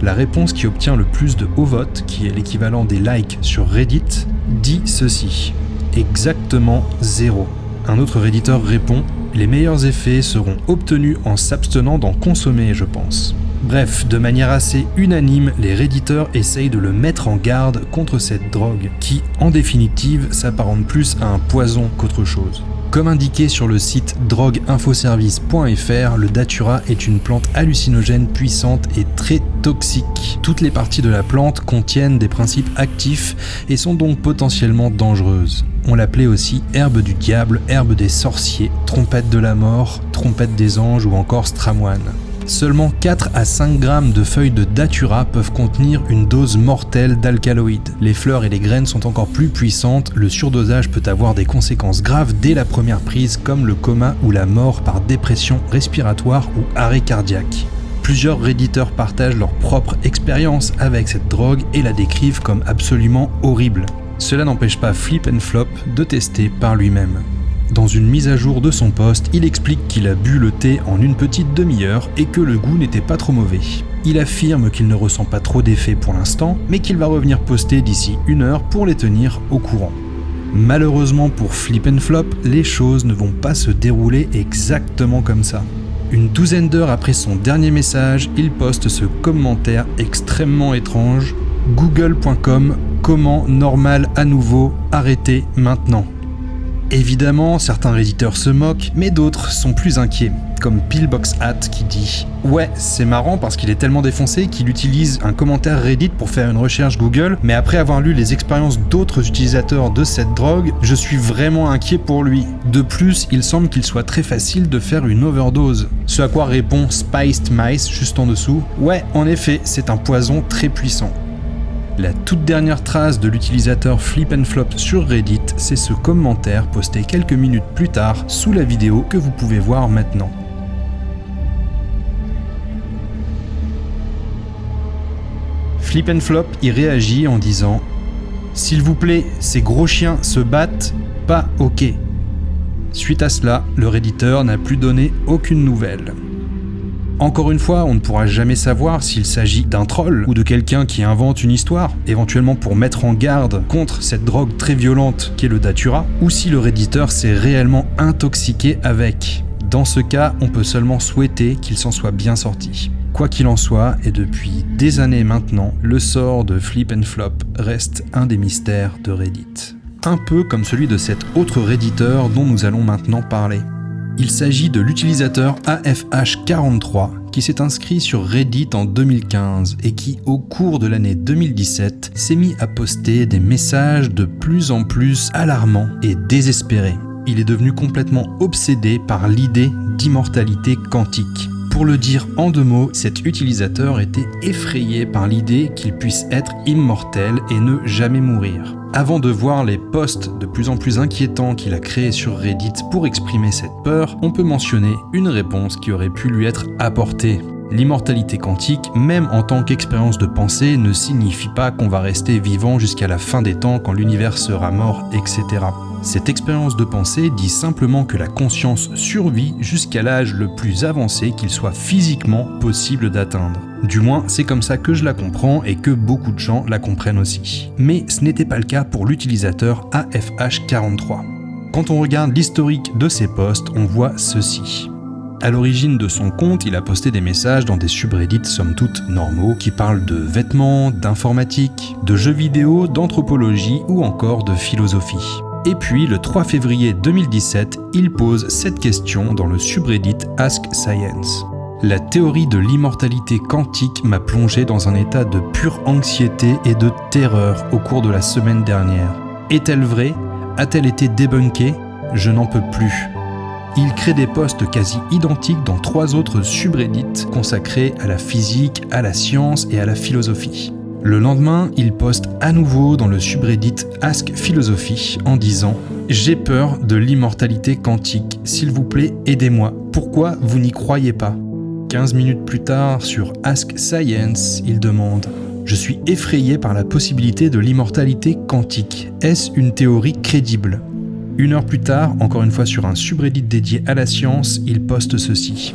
La réponse qui obtient le plus de hauts votes, qui est l'équivalent des likes sur Reddit, dit ceci. Exactement 0. Un autre redditeur répond « Les meilleurs effets seront obtenus en s'abstenant d'en consommer, je pense ». Bref, de manière assez unanime, les redditeurs essayent de le mettre en garde contre cette drogue, qui, en définitive, s'apparente plus à un poison qu'autre chose. Comme indiqué sur le site drogueinfoservice.fr, le datura est une plante hallucinogène puissante et très toxique. Toutes les parties de la plante contiennent des principes actifs et sont donc potentiellement dangereuses. On l'appelait aussi herbe du diable, herbe des sorciers, trompette de la mort, trompette des anges ou encore stramoine. Seulement 4 à 5 grammes de feuilles de datura peuvent contenir une dose mortelle d'alcaloïdes. Les fleurs et les graines sont encore plus puissantes, le surdosage peut avoir des conséquences graves dès la première prise comme le coma ou la mort par dépression respiratoire ou arrêt cardiaque. Plusieurs redditeurs partagent leur propre expérience avec cette drogue et la décrivent comme absolument horrible. Cela n'empêche pas Flip and Flop de tester par lui-même. Dans une mise à jour de son post, il explique qu'il a bu le thé en une petite demi-heure et que le goût n'était pas trop mauvais. Il affirme qu'il ne ressent pas trop d'effets pour l'instant, mais qu'il va revenir poster d'ici 1 heure pour les tenir au courant. Malheureusement pour Flip and Flop, les choses ne vont pas se dérouler exactement comme ça. Une douzaine d'heures après son dernier message, il poste ce commentaire extrêmement étrange. Google.com, comment normal à nouveau, arrêtez maintenant. Évidemment, certains redditeurs se moquent, mais d'autres sont plus inquiets, comme Pillboxhat qui dit « Ouais, c'est marrant parce qu'il est tellement défoncé qu'il utilise un commentaire Reddit pour faire une recherche Google, mais après avoir lu les expériences d'autres utilisateurs de cette drogue, je suis vraiment inquiet pour lui. De plus, il semble qu'il soit très facile de faire une overdose. » Ce à quoi répond Spiced Mice juste en dessous « Ouais, en effet, c'est un poison très puissant. » La toute dernière trace de l'utilisateur Flip and Flop sur Reddit, c'est ce commentaire posté quelques minutes plus tard sous la vidéo que vous pouvez voir maintenant. Flip and Flop y réagit en disant « S'il vous plaît, ces gros chiens se battent, pas ok ». Suite à cela, le redditeur n'a plus donné aucune nouvelle. Encore une fois, on ne pourra jamais savoir s'il s'agit d'un troll ou de quelqu'un qui invente une histoire, éventuellement pour mettre en garde contre cette drogue très violente qu'est le datura, ou si le redditeur s'est réellement intoxiqué avec. Dans ce cas, on peut seulement souhaiter qu'il s'en soit bien sorti. Quoi qu'il en soit, et depuis des années maintenant, le sort de Flip and Flop reste un des mystères de Reddit. Un peu comme celui de cet autre redditeur dont nous allons maintenant parler. Il s'agit de l'utilisateur AFH43 qui s'est inscrit sur Reddit en 2015 et qui, au cours de l'année 2017, s'est mis à poster des messages de plus en plus alarmants et désespérés. Il est devenu complètement obsédé par l'idée d'immortalité quantique. Pour le dire en 2 mots, cet utilisateur était effrayé par l'idée qu'il puisse être immortel et ne jamais mourir. Avant de voir les posts de plus en plus inquiétants qu'il a créés sur Reddit pour exprimer cette peur, on peut mentionner une réponse qui aurait pu lui être apportée. L'immortalité quantique, même en tant qu'expérience de pensée, ne signifie pas qu'on va rester vivant jusqu'à la fin des temps quand l'univers sera mort, etc. Cette expérience de pensée dit simplement que la conscience survit jusqu'à l'âge le plus avancé qu'il soit physiquement possible d'atteindre. Du moins, c'est comme ça que je la comprends et que beaucoup de gens la comprennent aussi. Mais ce n'était pas le cas pour l'utilisateur AFH43. Quand on regarde l'historique de ses posts, on voit ceci. À l'origine de son compte, il a posté des messages dans des subreddits somme toute normaux qui parlent de vêtements, d'informatique, de jeux vidéo, d'anthropologie ou encore de philosophie. Et puis, le 3 février 2017, il pose cette question dans le subreddit Ask Science. La théorie de l'immortalité quantique m'a plongé dans un état de pure anxiété et de terreur au cours de la semaine dernière. Est-elle vraie ? A-t-elle été débunkée ? Je n'en peux plus. Il crée des posts quasi identiques dans 3 autres subreddits consacrés à la physique, à la science et à la philosophie. Le lendemain, il poste à nouveau dans le subreddit Ask Philosophie en disant « J'ai peur de l'immortalité quantique, s'il vous plaît, aidez-moi. Pourquoi vous n'y croyez pas ?» 15 minutes plus tard, sur Ask Science, il demande « Je suis effrayé par la possibilité de l'immortalité quantique. Est-ce une théorie crédible ?» 1 heure plus tard, encore une fois sur un subreddit dédié à la science, il poste ceci.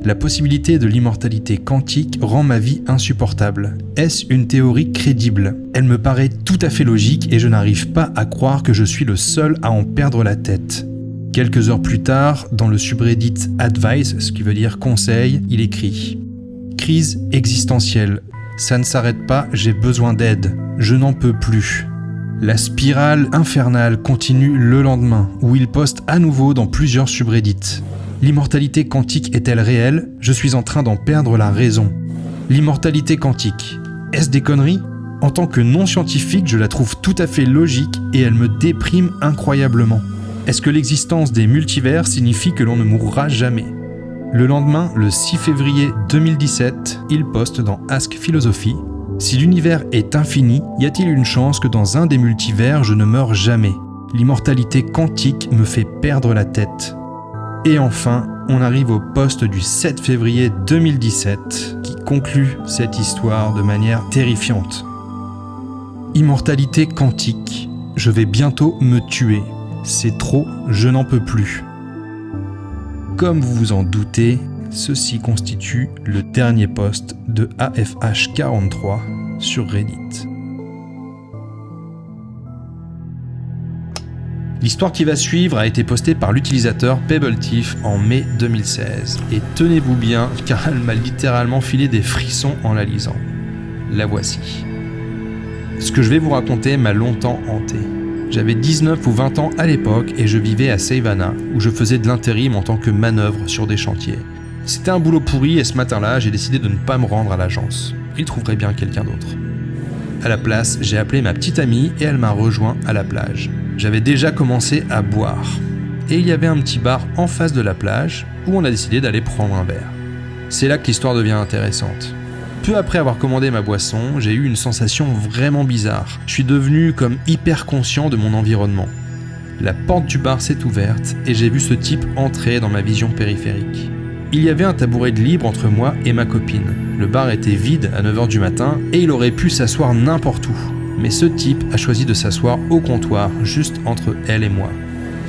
La possibilité de l'immortalité quantique rend ma vie insupportable. Est-ce une théorie crédible ? Elle me paraît tout à fait logique et je n'arrive pas à croire que je suis le seul à en perdre la tête. Quelques heures plus tard, dans le subreddit Advice, ce qui veut dire conseil, il écrit « Crise existentielle. Ça ne s'arrête pas, j'ai besoin d'aide. Je n'en peux plus. » La spirale infernale continue le lendemain, où il poste à nouveau dans plusieurs subreddits. L'immortalité quantique est-elle réelle ? Je suis en train d'en perdre la raison. L'immortalité quantique, est-ce des conneries ? En tant que non-scientifique, je la trouve tout à fait logique et elle me déprime incroyablement. Est-ce que l'existence des multivers signifie que l'on ne mourra jamais ? Le lendemain, le 6 février 2017, il poste dans Ask Philosophie « Si l'univers est infini, y a-t-il une chance que dans un des multivers je ne meure jamais ? L'immortalité quantique me fait perdre la tête. » Et enfin, on arrive au post du 7 février 2017 qui conclut cette histoire de manière terrifiante. Immortalité quantique, je vais bientôt me tuer. C'est trop, je n'en peux plus. Comme vous vous en doutez, ceci constitue le dernier post de AFH43 sur Reddit. L'histoire qui va suivre a été postée par l'utilisateur PebbleTiff en mai 2016. Et tenez-vous bien, car elle m'a littéralement filé des frissons en la lisant. La voici. Ce que je vais vous raconter m'a longtemps hanté. J'avais 19 ou 20 ans à l'époque et je vivais à Savannah, où je faisais de l'intérim en tant que manœuvre sur des chantiers. C'était un boulot pourri et ce matin-là, j'ai décidé de ne pas me rendre à l'agence. Il trouverait bien quelqu'un d'autre. À la place, j'ai appelé ma petite amie et elle m'a rejoint à la plage. J'avais déjà commencé à boire. Et il y avait un petit bar en face de la plage où on a décidé d'aller prendre un verre. C'est là que l'histoire devient intéressante. Peu après avoir commandé ma boisson, j'ai eu une sensation vraiment bizarre. Je suis devenu comme hyper conscient de mon environnement. La porte du bar s'est ouverte et j'ai vu ce type entrer dans ma vision périphérique. Il y avait un tabouret de libre entre moi et ma copine. Le bar était vide à 9h du matin et il aurait pu s'asseoir n'importe où. Mais ce type a choisi de s'asseoir au comptoir, juste entre elle et moi.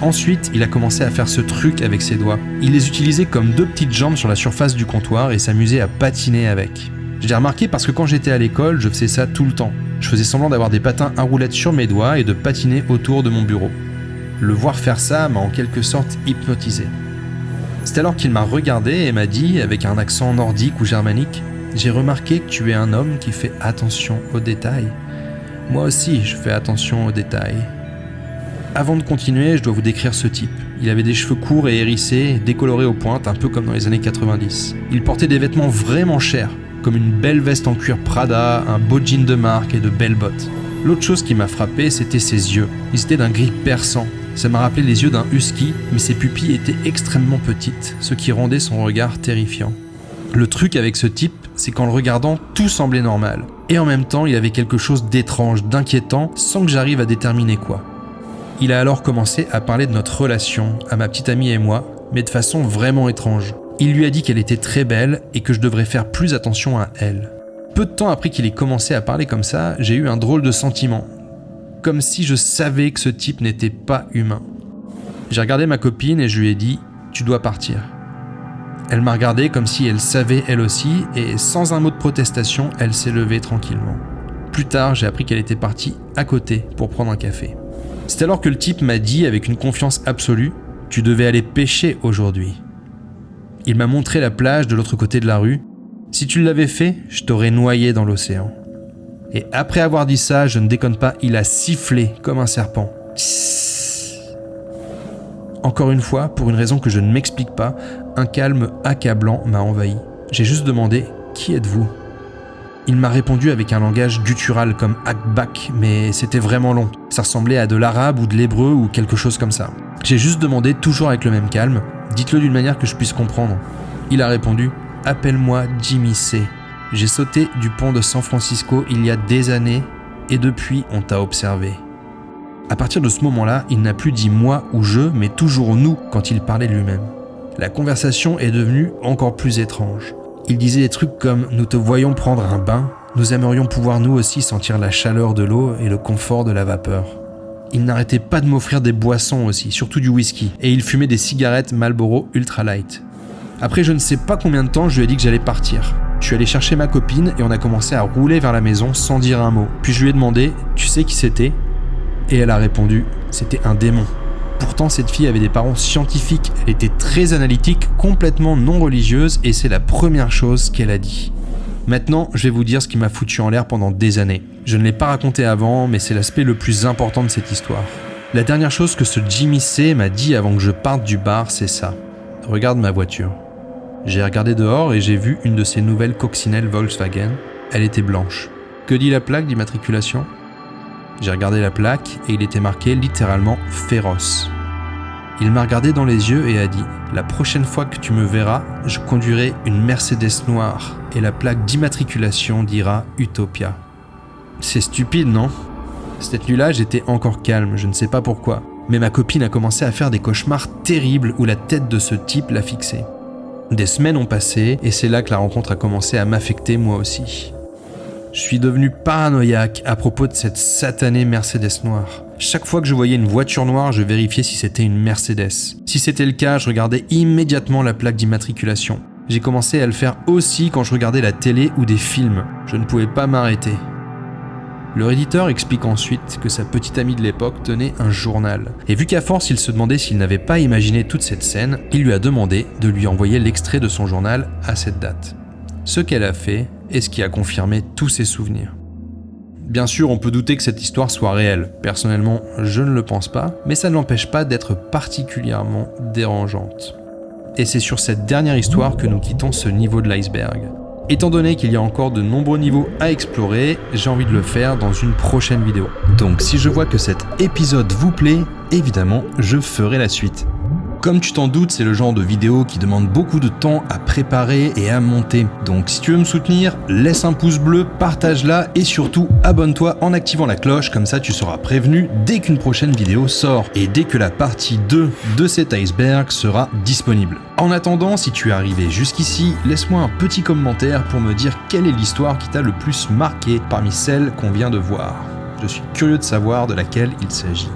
Ensuite, il a commencé à faire ce truc avec ses doigts. Il les utilisait comme 2 petites jambes sur la surface du comptoir et s'amusait à patiner avec. Je l'ai remarqué parce que quand j'étais à l'école, je faisais ça tout le temps. Je faisais semblant d'avoir des patins à roulettes sur mes doigts et de patiner autour de mon bureau. Le voir faire ça m'a en quelque sorte hypnotisé. C'est alors qu'il m'a regardé et m'a dit, avec un accent nordique ou germanique, « J'ai remarqué que tu es un homme qui fait attention aux détails. Moi aussi, je fais attention aux détails. » Avant de continuer, je dois vous décrire ce type. Il avait des cheveux courts et hérissés, décolorés aux pointes, un peu comme dans les années 90. Il portait des vêtements vraiment chers, comme une belle veste en cuir Prada, un beau jean de marque et de belles bottes. L'autre chose qui m'a frappé, c'était ses yeux. Ils étaient d'un gris perçant. Ça m'a rappelé les yeux d'un husky, mais ses pupilles étaient extrêmement petites, ce qui rendait son regard terrifiant. Le truc avec ce type, c'est qu'en le regardant, tout semblait normal. Et en même temps, il avait quelque chose d'étrange, d'inquiétant, sans que j'arrive à déterminer quoi. Il a alors commencé à parler de notre relation, à ma petite amie et moi, mais de façon vraiment étrange. Il lui a dit qu'elle était très belle et que je devrais faire plus attention à elle. Peu de temps après qu'il ait commencé à parler comme ça, j'ai eu un drôle de sentiment. Comme si je savais que ce type n'était pas humain. J'ai regardé ma copine et je lui ai dit « Tu dois partir ». Elle m'a regardé comme si elle savait elle aussi et sans un mot de protestation, elle s'est levée tranquillement. Plus tard, j'ai appris qu'elle était partie à côté pour prendre un café. C'est alors que le type m'a dit avec une confiance absolue « Tu devais aller pêcher aujourd'hui ». Il m'a montré la plage de l'autre côté de la rue. « Si tu l'avais fait, je t'aurais noyé dans l'océan ». Et après avoir dit ça, je ne déconne pas, il a sifflé comme un serpent. Encore une fois, pour une raison que je ne m'explique pas, un calme accablant m'a envahi. J'ai juste demandé « Qui êtes-vous » Il m'a répondu avec un langage guttural comme « Akbak », mais c'était vraiment long. Ça ressemblait à de l'arabe ou de l'hébreu ou quelque chose comme ça. J'ai juste demandé, toujours avec le même calme, « Dites-le d'une manière que je puisse comprendre ». Il a répondu « Appelle-moi Jimmy C. J'ai sauté du pont de San Francisco il y a des années et depuis on t'a observé. » À partir de ce moment-là, il n'a plus dit « moi » ou « je », mais toujours « nous » quand il parlait de lui-même. La conversation est devenue encore plus étrange. Il disait des trucs comme « nous te voyons prendre un bain, nous aimerions pouvoir nous aussi sentir la chaleur de l'eau et le confort de la vapeur. » Il n'arrêtait pas de m'offrir des boissons aussi, surtout du whisky, et il fumait des cigarettes Marlboro Ultra Light. Après je ne sais pas combien de temps, je lui ai dit que j'allais partir. Je suis allé chercher ma copine et on a commencé à rouler vers la maison sans dire un mot. Puis je lui ai demandé « Tu sais qui c'était ?» Et elle a répondu « C'était un démon. » Pourtant, cette fille avait des parents scientifiques, elle était très analytique, complètement non religieuse, et c'est la première chose qu'elle a dit. Maintenant, je vais vous dire ce qui m'a foutu en l'air pendant des années. Je ne l'ai pas raconté avant, mais c'est l'aspect le plus important de cette histoire. La dernière chose que ce Jimmy C m'a dit avant que je parte du bar, c'est ça. Regarde ma voiture. J'ai regardé dehors et j'ai vu une de ces nouvelles coccinelles Volkswagen. Elle était blanche. Que dit la plaque d'immatriculation ? J'ai regardé la plaque et il était marqué littéralement « Féroce ». Il m'a regardé dans les yeux et a dit « La prochaine fois que tu me verras, je conduirai une Mercedes noire et la plaque d'immatriculation dira « Utopia ». C'est stupide, non ? Cette nuit-là, j'étais encore calme, je ne sais pas pourquoi. Mais ma copine a commencé à faire des cauchemars terribles où la tête de ce type l'a fixée. Des semaines ont passé et c'est là que la rencontre a commencé à m'affecter moi aussi. Je suis devenu paranoïaque à propos de cette satanée Mercedes noire. Chaque fois que je voyais une voiture noire, je vérifiais si c'était une Mercedes. Si c'était le cas, je regardais immédiatement la plaque d'immatriculation. J'ai commencé à le faire aussi quand je regardais la télé ou des films. Je ne pouvais pas m'arrêter. Le éditeur explique ensuite que sa petite amie de l'époque tenait un journal. Et vu qu'à force il se demandait s'il n'avait pas imaginé toute cette scène, il lui a demandé de lui envoyer l'extrait de son journal à cette date. Ce qu'elle a fait et ce qui a confirmé tous ses souvenirs. Bien sûr, on peut douter que cette histoire soit réelle. Personnellement, je ne le pense pas, mais ça ne l'empêche pas d'être particulièrement dérangeante. Et c'est sur cette dernière histoire que nous quittons ce niveau de l'iceberg. Étant donné qu'il y a encore de nombreux niveaux à explorer, j'ai envie de le faire dans une prochaine vidéo. Donc si je vois que cet épisode vous plaît, évidemment, je ferai la suite. Comme tu t'en doutes, c'est le genre de vidéo qui demande beaucoup de temps à préparer et à monter. Donc si tu veux me soutenir, laisse un pouce bleu, partage-la et surtout abonne-toi en activant la cloche, comme ça tu seras prévenu dès qu'une prochaine vidéo sort et dès que la partie 2 de cet iceberg sera disponible. En attendant, si tu es arrivé jusqu'ici, laisse-moi un petit commentaire pour me dire quelle est l'histoire qui t'a le plus marqué parmi celles qu'on vient de voir. Je suis curieux de savoir de laquelle il s'agit.